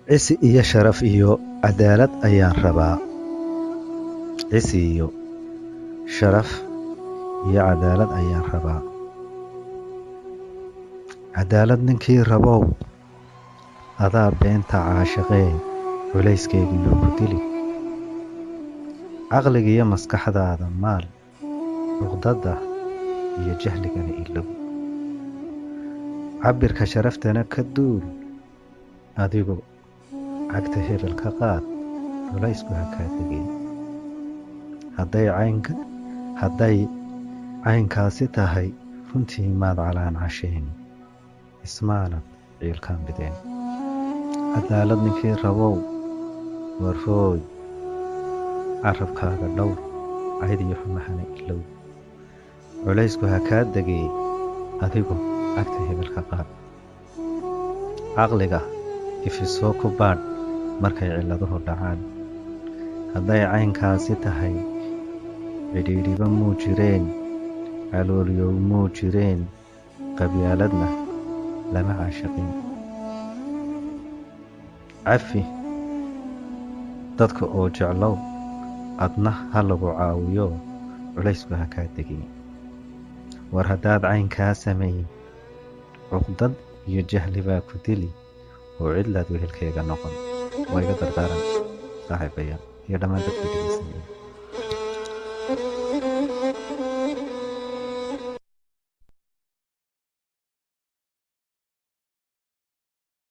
cisi iyo sharaf iyo cadaalad ayaan rabaa. Cisi iyo sharaf iyo cadaalad ayaan rabaa. Cadaalad ninkii rabow, adaa beenta caashiqee culayskeyga loogu dili. Caqliga iyo maskaxdaada maal, cuqdada iyo jahligana ilow. Cabirka sharaftana ka duul, adigu cagta hebel ka qaad, culaysku ha kaa dagee. Hadday caynkaasi tahay, runtii maad calaan casheen, ismaanad ciilkaan bideen. Cadaalad ninkii rabow, warhooy carabkaaga dhowr, cayd iyo xumahana ilow. Culaysku ha kaa dagee, adigu cagta hebel ka qaad. Caqliga ifisoo ku baadh markay ciladuhu dhacaan. Hadday caynkaasi tahay, cidhiidhiba muu jireen, calooliyow muu jireen, qabyaaladna lama caashiqin. Cafi dadka oo jeclow, adna ha lagu caawiyo, culaysku ha kaa degin. War haddaad caynkaa samayn, cuqdad iyo jahli baa ku dili, oo cidlaad wehelkeyga noqon. Waa iga dardaaran saaxiibayaal iyo dhammaan dadka dhegeysanaya.